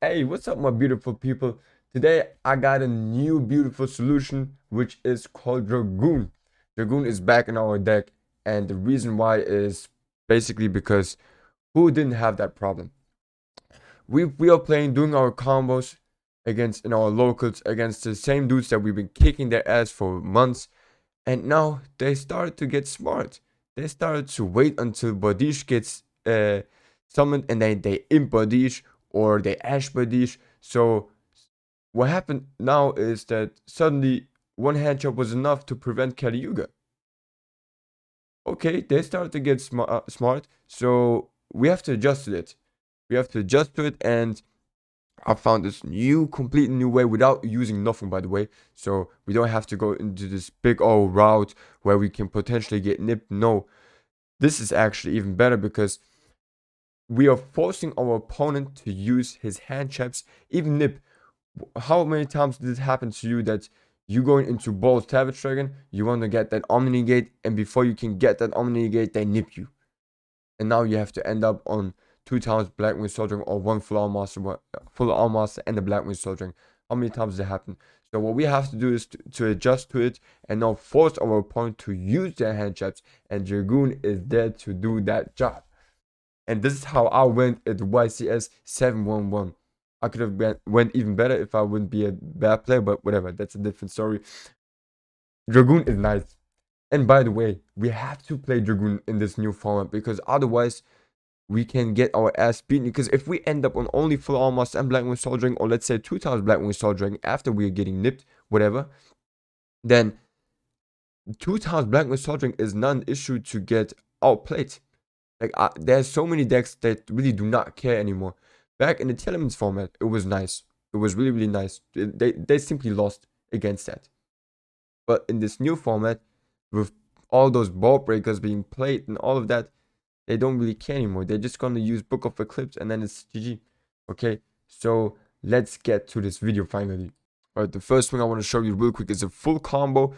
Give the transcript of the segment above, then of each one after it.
Hey, what's up, my beautiful people? Today I got a new beautiful solution which is called Dragoon. Dragoon is back in our deck, and the reason why is basically because who didn't have that problem? We are playing, doing our combos against in our locals against the same dudes that we've been kicking their ass for months, and now they started to get smart. They started to wait until Badish gets summoned, and then they imp Badish or they ash Badish. So what happened now is that suddenly one handtrap was enough to prevent Kali. Okay, they started to get smart, so we have to adjust to it. We have to adjust to it, and I found this completely new way without using nothing, by the way. So we don't have to go into this big old route where we can potentially get nipped. No, this is actually even better because we are forcing our opponent to use his hand traps, even nip. How many times did it happen to you that you going into Ball Savage Dragon, you want to get that Omni Gate, and before you can get that Omni Gate, they nip you, and now you have to end up on 2 times Blackwing Soldiering or one full arm master and the Blackwing Soldiering. How many times does it happen? So what we have to do is to adjust to it and now force our opponent to use their hand traps, and Dragoon is there to do that job. And this is how I went at YCS 711. I could have went even better if I wouldn't be a bad player, but whatever, that's a different story. Dragoon is nice. And by the way, we have to play Dragoon in this new format because otherwise we can get our ass beaten. Because if we end up on only full armor and Blackwing Soldiering, or let's say 2 times Blackwing Soldiering after we are getting nipped, whatever, then 2 times Blackwing Soldiering is not an issue to get outplayed. Like, there's so many decks that really do not care anymore. Back in the Telements format, it was nice. It was really, really nice. They simply lost against that. But in this new format, with all those ball breakers being played and all of that, they don't really care anymore. They're just gonna use Book of Eclipse and then it's GG. Okay, so let's get to this video finally. Alright, the first thing I want to show you real quick is a full combo,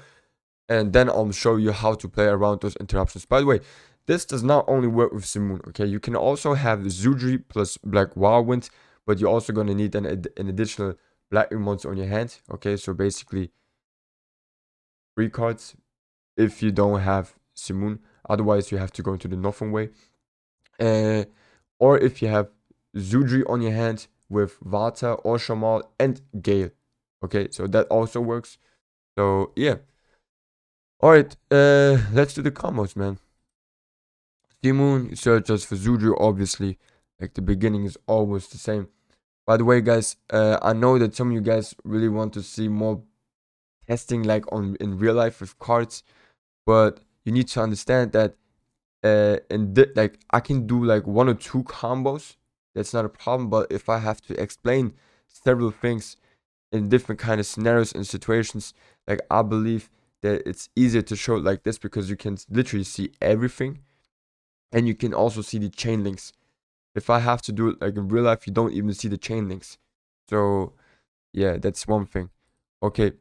and then I'll show you how to play around those interruptions. By the way, this does not only work with Simoon, okay? You can also have Zudri plus Black Whirlwind, but you're also going to need an additional Blackwing monster on your hand, okay? So basically, 3 cards if you don't have Simoon. Otherwise, you have to go into the Nothing way. Or if you have Zudri on your hand with Vata or Shamal and Gale, okay? So that also works. So, yeah. Alright, let's do the combos, man. Simoon searches for Zudru, obviously. Like, the beginning is almost the same. By the way, guys, I know that some of you guys really want to see more testing like in real life with cards, but you need to understand that like I can do like 1 or 2 combos. That's not a problem, but if I have to explain several things in different kind of scenarios and situations, like I believe that it's easier to show it like this because you can literally see everything. And you can also see the chain links. If I have to do it like in real life, you don't even see the chain links. So yeah, that's one thing. Okay.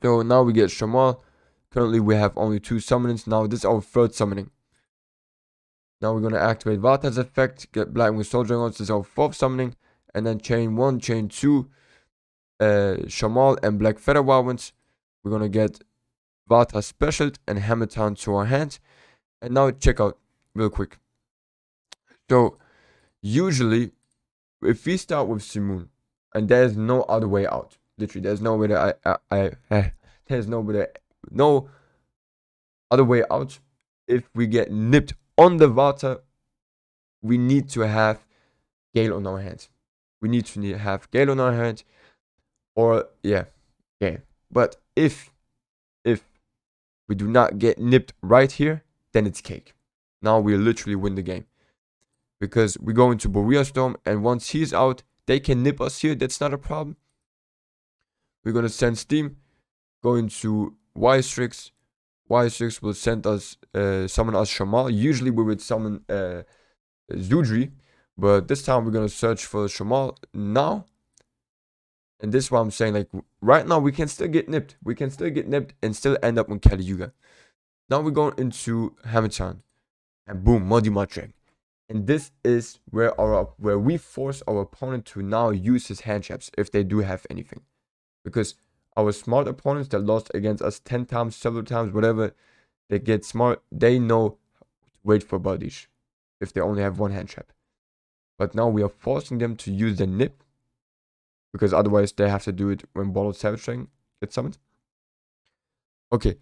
So now we get Shamal. Currently we have only 2 summonings. Now this is our 3rd summoning. Now we're gonna activate Vata's effect, get Blackwing Soldiering on. This is our 4th summoning. And then chain 1, chain 2, Shamal and Black Feather Wildwinds. We're gonna get Vata specialed and Hammertown to our hand. And now check out real quick. So usually, if we start with Simoon, and there's no other way out, literally, there's no way that there's no other way out. If we get nipped on the Vata, we need to have Gale on our hands. We need to have Gale on our hands, or yeah. But if we do not get nipped right here, then it's cake. Now we literally win the game. Because we go into Borea Storm, and once he's out, they can nip us here. That's not a problem. We're going to send Steam, go into Y-Strix. Y-Strix will send us, summon us Shamal. Usually we would summon Zudri, but this time we're going to search for Shamal now. And this is why I'm saying, like, right now we can still get nipped. We can still get nipped and still end up on Kali. Now we're going into Hamilton. And boom, Muddy Mudrang. And this is where we force our opponent to now use his hand traps if they do have anything. Because our smart opponents that lost against us 10 times, several times, whatever, they get smart, they know to wait for bodies if they only have one hand trap. But now we are forcing them to use the nip, because otherwise they have to do it when Ball of Savage Dragon gets summoned. Okay.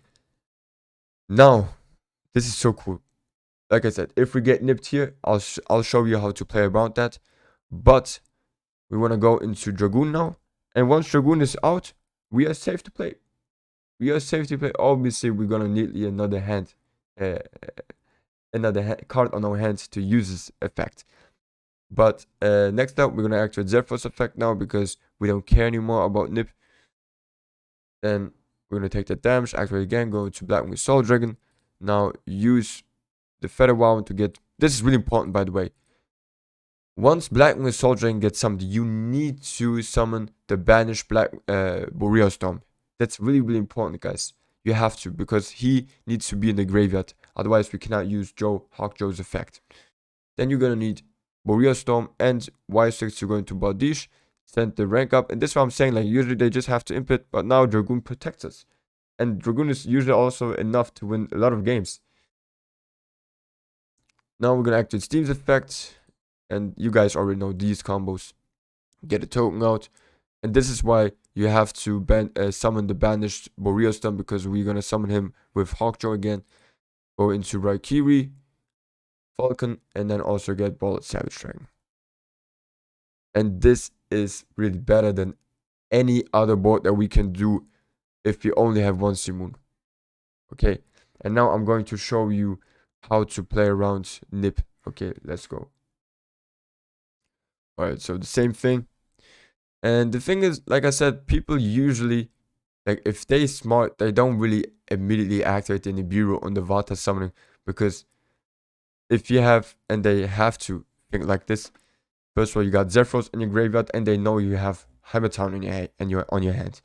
Now, this is so cool. Like I said, if we get nipped here, I'll show you how to play around that. But we want to go into Dragoon now. And once Dragoon is out, we are safe to play. We are safe to play. Obviously, we're going to need another hand. Card on our hands to use this effect. But next up, we're going to activate Zephyr's effect now because we don't care anymore about nip. Then we're going to take the damage, activate again, go to Blackwing Soul Dragon. Now use the Feather Wow to get... This is really important, by the way. Once Blackwing Soul Dragon gets summoned, you need to summon the banished Boreal Storm. That's really, really important, guys. You have to, because he needs to be in the graveyard. Otherwise, we cannot use Hawk Joe's effect. Then you're going to need Boreal Storm and Y6 to go into Baldish. Send the rank up. And this is what I'm saying. Like, usually they just have to input, but now Dragoon protects us. And Dragoon is usually also enough to win a lot of games. Now we're going to activate Steam's effect. And you guys already know these combos. Get a token out. And this is why you have to summon the banished Boreal Storm, because we're going to summon him with Hawkjaw again. Go into Raikiri, Falcon, and then also get Ball of Savage Dragon. And this is really better than any other board that we can do if we only have one Simoon. Okay, and now I'm going to show you how to play around Nip. Okay, let's go. Alright, so the same thing. And the thing is, like I said, people usually, like if they smart, they don't really immediately activate the Nibiru on the Vata summoning, because if you have, and they have to think like this. First of all, you got Zephyros in your graveyard, and they know you have Hammertown on your hand.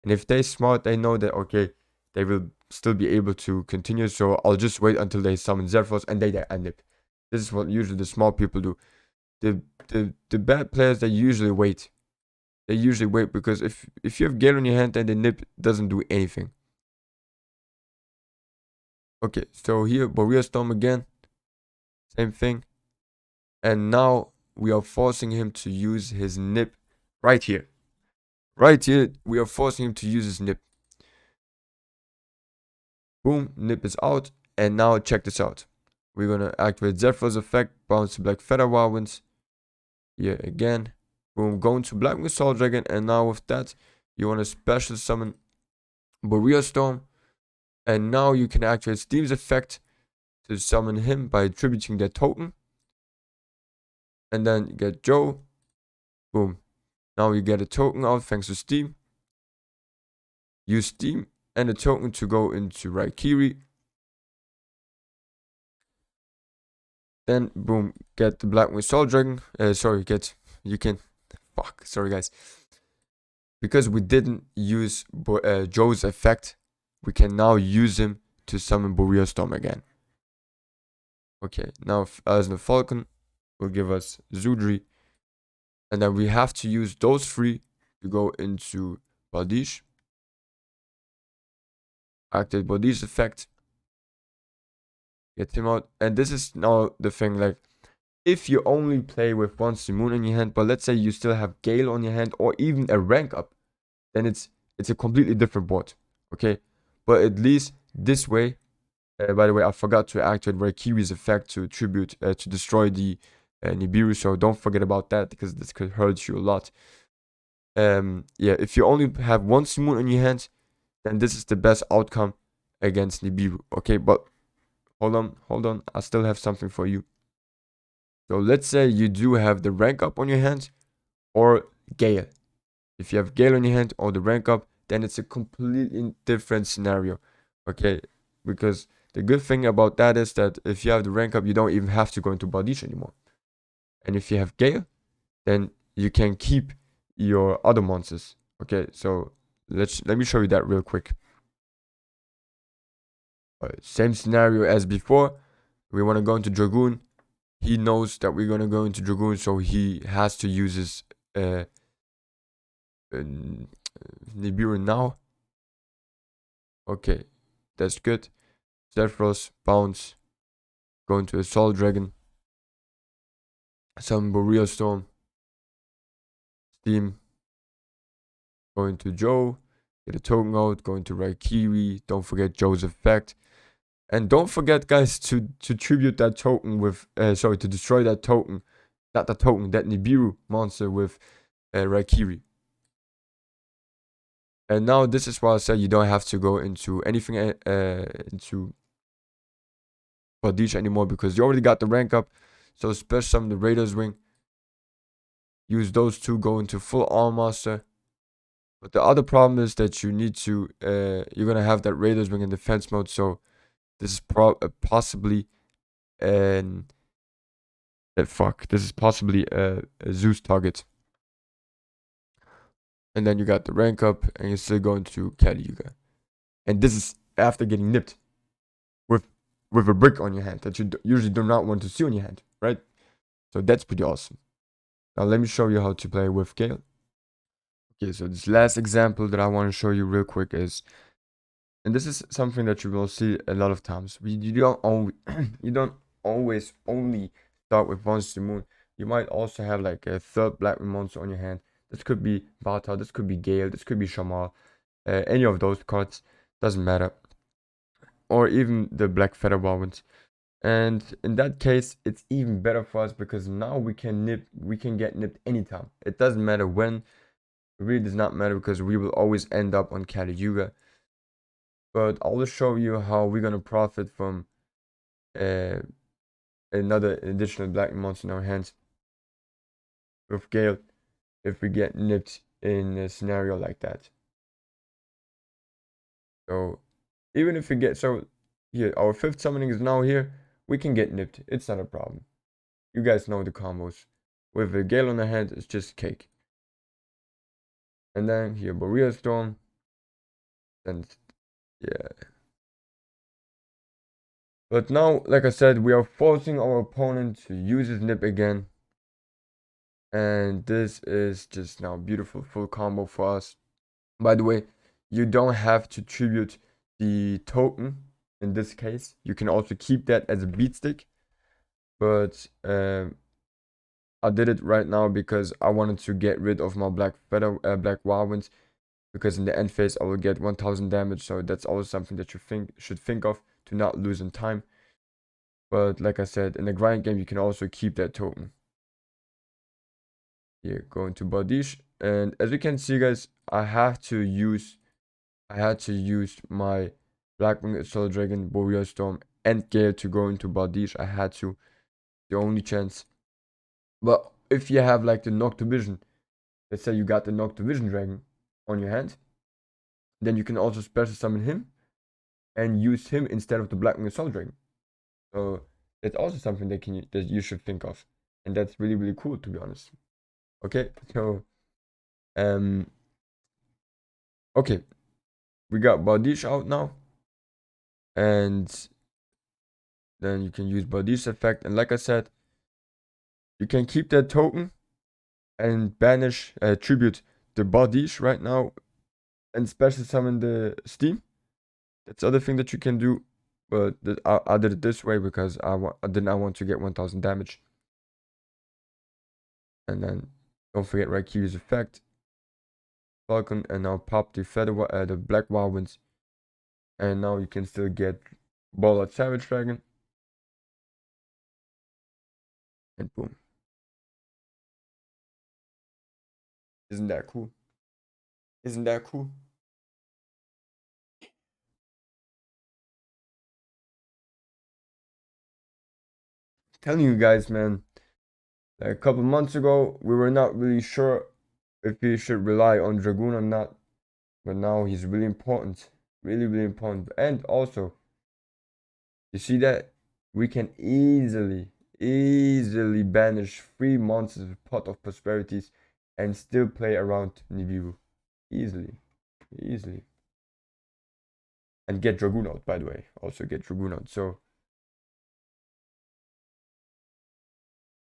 And if they smart, they know that okay, they will still be able to continue. So I'll just wait until they summon Zephyros and they end it. This is what usually the smart people do. The bad players, they usually wait. They usually wait because if you have Gale on your hand, then the nip doesn't do anything. Okay, so here Boreal Storm again, same thing, and now we are forcing him to use his nip right here. Right here, we are forcing him to use his nip. Boom, nip is out, and now check this out. We're gonna activate Zephyr's effect, bounce to Black Feather Wildwinds. Here again. Boom, going to Blackwing Soul Dragon, and now with that, you want to special summon Boreal Storm. And now you can activate Steam's effect to summon him by attributing that token. And then you get Joe. Boom. Now you get a token out thanks to Steam. Use Steam and a token to go into Raikiri. Then boom, get the Blackwing Soul Dragon. Sorry guys. Because we didn't use Joe's effect, we can now use him to summon Boreal Storm again. Okay, now as the Falcon will give us Zudri. And then we have to use those three to go into Baldish. Activate Baldish effect. Get him out. And this is now the thing, like, if you only play with one Simoon in your hand, but let's say you still have Gale on your hand or even a rank up, then it's a completely different board. Okay, but at least this way, by the way, I forgot to activate Raikiri's effect to destroy the Nibiru, so don't forget about that because this could hurt you a lot. Yeah, if you only have one Simoon in your hand, then this is the best outcome against Nibiru. Okay, but hold on, I still have something for you. So let's say you do have the rank up on your hand or Gale. If you have Gale on your hand or the rank up, then it's a completely different scenario. Okay, because the good thing about that is that if you have the rank up, you don't even have to go into Baldish anymore. And if you have Gale, then you can keep your other monsters. Okay, so let me show you that real quick. Same scenario as before. We want to go into Dragoon. he knows that we're gonna go into Dragoon, so he has to use his Nibiru now. Okay, that's good. Zephyros, bounce, go into Assault Dragon, some Boreal Storm, Steam, go into Joe, get a token out, go into Raikiri, don't forget Joe's effect. And don't forget, guys, to tribute that token with, sorry, to destroy that token, not that token, that Nibiru monster with Raikiri. And now this is why I said you don't have to go into anything, into Badish anymore, because you already got the rank up. So special summon the Raider's Wing. Use those two, go into full Arm Master. But the other problem is that you need to, you're gonna have that Raider's Wing in defense mode, so this is possibly an this is possibly a Zeus target. And then you got the rank up, and you're still going to Kali Yuga. And this is after getting nipped with a brick on your hand that you usually do not want to see on your hand, right? So that's pretty awesome. Now let me show you how to play with Gale. Okay, so this last example that I want to show you real quick is, and this is something that you will see a lot of times. You don't always only start with Monster Moon. You might also have like a third Blackwing monster on your hand. This could be Vata, this could be Gale, this could be Shamal. Any of those cards, doesn't matter. Or even the Black Feather ones. And in that case, it's even better for us because now we can get nipped anytime. It doesn't matter when. It really does not matter because we will always end up on Kali Yuga. But I'll just show you how we're gonna profit from another additional black monster in our hands with Gale if we get nipped in a scenario like that. So even if we get, so here our fifth summoning is now here, we can get nipped. It's not a problem. You guys know the combos. With a Gale on the hand, it's just cake. And then here Boreal Storm. And yeah. But now, like I said, we are forcing our opponent to use his nip again. And this is just now beautiful full combo for us. By the way, you don't have to tribute the token in this case. You can also keep that as a beat stick. But I did it right now because I wanted to get rid of my black Wildwinds, because in the end phase I will get 1000 damage. So that's always something that you should think of to not lose in time. But like I said, in the grind game, you can also keep that token. Here, go into Badish, and as you can see, guys, I had to use my Blackwing, Assault Dragon, Boreal Storm, and Gale to go into Badish. I had to, the only chance. But if you have like the Noctovision, let's say you got the Noctovision Dragon on your hand, then you can also special summon him and use him instead of the Blackwing Assault Dragon. So that's also something that you should think of, and that's really cool, to be honest. Okay, so okay, we got Badish out now, and then you can use Badish effect, and like I said, you can keep that token and banish tribute the Badish right now, and special summon the Steam. That's the other thing that you can do, but I did it this way because I did not want to get 1000 damage. And then don't forget Raikiri's effect, Falcon, and now pop the the Black Wildwinds, and now you can still get Ballad Savage Dragon, and boom. Isn't that cool? Isn't that cool? Telling you guys, man, like a couple months ago, we were not really sure if we should rely on Dragoon or not, but now he's really important, really important. And also, you see that we can easily banish 3 monsters with Pot of Prosperities and still play around Nibiru, easily. And get Dragoon out, by the way. Also get Dragoon out. So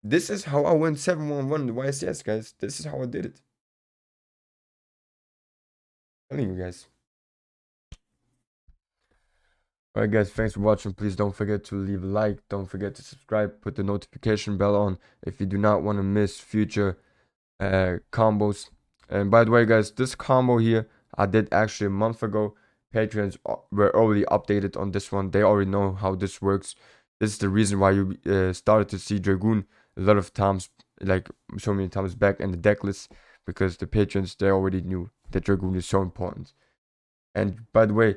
This is how I went 7-1-1 in the YCS, guys. This is how I did it. I'm telling you guys. Alright guys, thanks for watching. Please don't forget to leave a like. Don't forget to subscribe. Put the notification bell on if you do not want to miss future combos. And by the way guys, this combo here I did actually a month ago. Patrons were already updated on this one. They already know how this works. This is the reason why you started to see Dragoon a lot of times, like so many times back in the deck list, because the patrons, they already knew that Dragoon is so important. And by the way,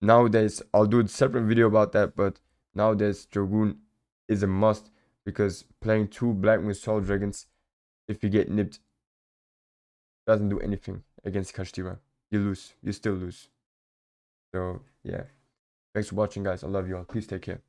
nowadays I'll do a separate video about that, but nowadays Dragoon is a must, because playing 2 Blackwing Soul Dragons, if you get nipped, doesn't do anything against Kashtira. You lose. You still lose. So yeah. Thanks for watching guys. I love you all. Please take care.